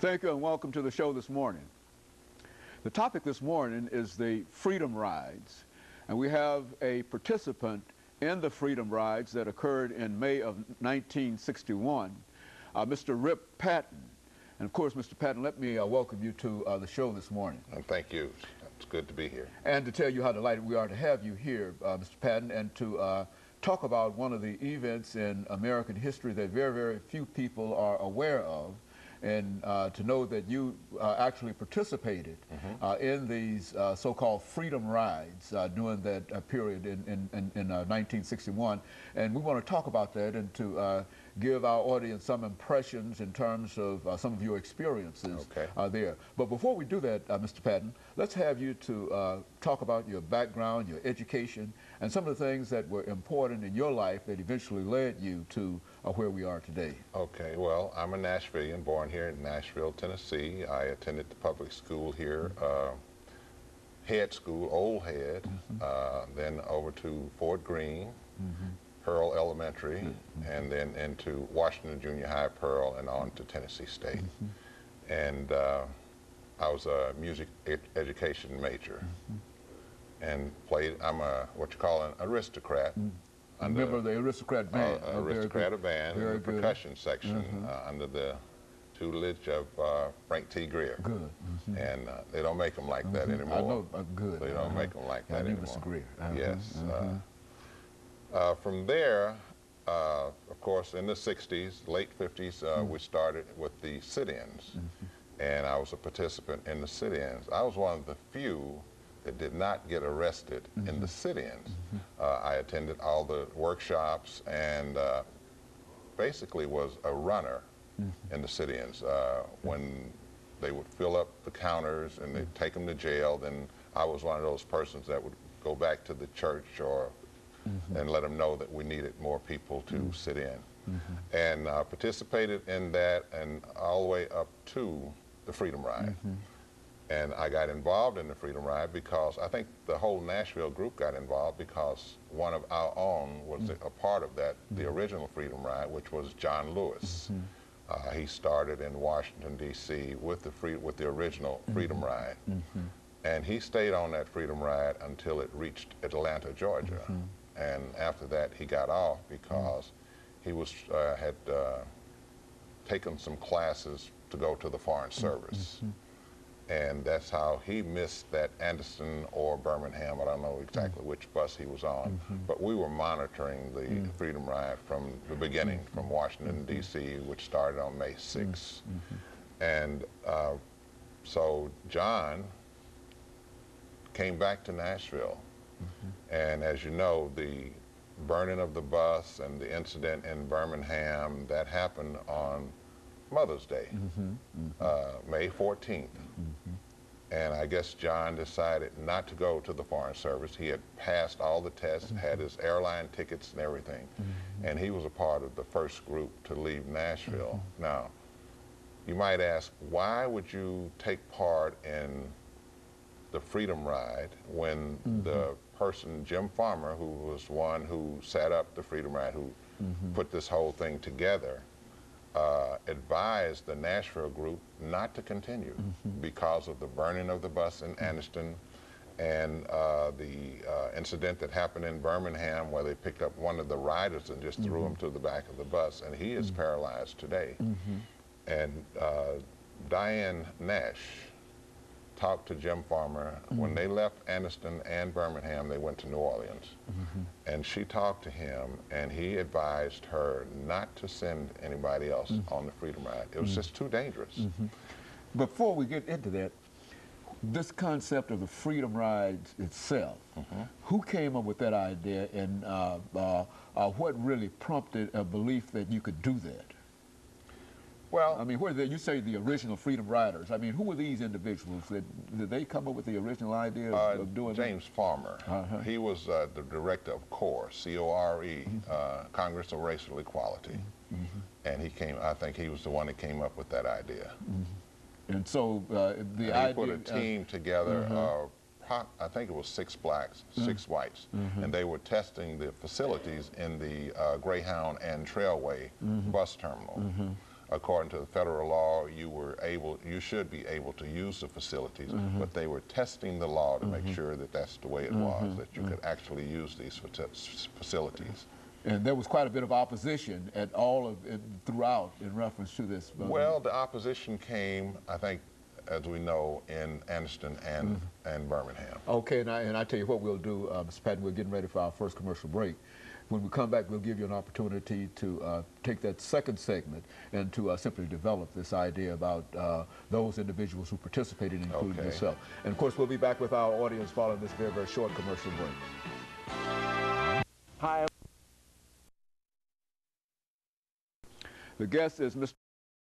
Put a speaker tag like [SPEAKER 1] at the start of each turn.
[SPEAKER 1] Thank you and welcome to the show this morning. The topic this morning is the Freedom Rides, and we have a participant in the Freedom Rides that occurred in May of 1961, Mr. RPatton. And of course, Mr. Patton, let me welcome you to the show this morning.
[SPEAKER 2] And thank you. It's good to be here.
[SPEAKER 1] And to tell you how delighted we are to have you here, Mr. Patton, and to talk about one of the events in American history that very, very few people are aware of, and to know that you actually participated in these so-called Freedom Rides during that period in 1961. And we want to talk about that and to give our audience some impressions in terms of some of your experiences there. But before we do that, Mr. Patton, let's have you to talk about your background, your education, and some of the things that were important in your life that eventually led you to where we are today.
[SPEAKER 2] Okay, well, I'm a Nashvilleian, born here in Nashville, Tennessee. I attended the public school here, head school, old head, then over to Fort Greene, Pearl Elementary, and then into Washington Junior High, Pearl, and on to Tennessee State. And I was a music education major and played, I'm a, what you call an aristocrat.
[SPEAKER 1] A member of the aristocrat band.
[SPEAKER 2] Aristocrat band, in the percussion section, under the tutelage of Frank T. Greer.
[SPEAKER 1] Good.
[SPEAKER 2] And they don't make them like that anymore.
[SPEAKER 1] I know, good.
[SPEAKER 2] They don't make them like that anymore.
[SPEAKER 1] Mr. Greer.
[SPEAKER 2] Yes. From there, of course, in the 60s, late 50s, we started with the sit-ins. And I was a participant in the sit-ins. I was one of the few that did not get arrested in the sit-ins. I attended all the workshops and basically was a runner in the sit-ins. When they would fill up the counters and they'd take them to jail, then I was one of those persons that would go back to the church or and let them know that we needed more people to sit in. And participated in that and all the way up to the Freedom Ride. And I got involved in the Freedom Ride because I think the whole Nashville group got involved because one of our own was a part of that, the original Freedom Ride, which was John Lewis. He started in Washington, D.C. with the original Freedom Ride. And he stayed on that Freedom Ride until it reached Atlanta, Georgia. And after that, he got off because he was had taken some classes to go to the Foreign Service. And that's how he missed that Anderson or Birmingham. I don't know exactly which bus he was on, but we were monitoring the Freedom Ride from the beginning, from Washington, D.C., which started on May 6th. And so John came back to Nashville. And as you know, the burning of the bus and the incident in Birmingham, that happened on Mother's Day, May 14th. And I guess John decided not to go to the Foreign Service. He had passed all the tests, had his airline tickets and everything. And he was a part of the first group to leave Nashville. Now, you might ask, why would you take part in the Freedom Ride when the person, Jim Farmer, who was one who set up the Freedom Ride, who put this whole thing together, advised the Nashville group not to continue because of the burning of the bus in Anniston and the incident that happened in Birmingham where they picked up one of the riders and just threw him to the back of the bus, and he is paralyzed today. And Diane Nash talked to Jim Farmer. When they left Anniston and Birmingham, they went to New Orleans. And she talked to him, and he advised her not to send anybody else on the Freedom Ride. It was just too dangerous.
[SPEAKER 1] Before we get into that, this concept of the Freedom Ride itself, who came up with that idea, and what really prompted a belief that you could do that?
[SPEAKER 2] Well,
[SPEAKER 1] I mean, you say the original Freedom Riders. I mean, who were these individuals? Did they come up with the original idea of doing
[SPEAKER 2] James Farmer. He was the director of CORE, C-O-R-E, Congress of Racial Equality. And he came, I think he was the one that came up with that idea.
[SPEAKER 1] And so the
[SPEAKER 2] idea... He put a team together, I think it was 6 blacks, 6 whites, and they were testing the facilities in the Greyhound and Trailway bus terminal. according to the federal law, you should be able to use the facilities, but they were testing the law to make sure that that's the way it was, that you could actually use these facilities.
[SPEAKER 1] And there was quite a bit of opposition at all of it throughout in reference to this.
[SPEAKER 2] Well, the opposition came, I think, as we know, in Anniston and Birmingham.
[SPEAKER 1] Okay, and I tell you what we'll do, Mr. Patton, we're getting ready for our first commercial break. When we come back, we'll give you an opportunity to take that second segment and to simply develop this idea about those individuals who participated, including yourself. And of course, we'll be back with our audience following this very, very short commercial break. Hi. The guest is Mr.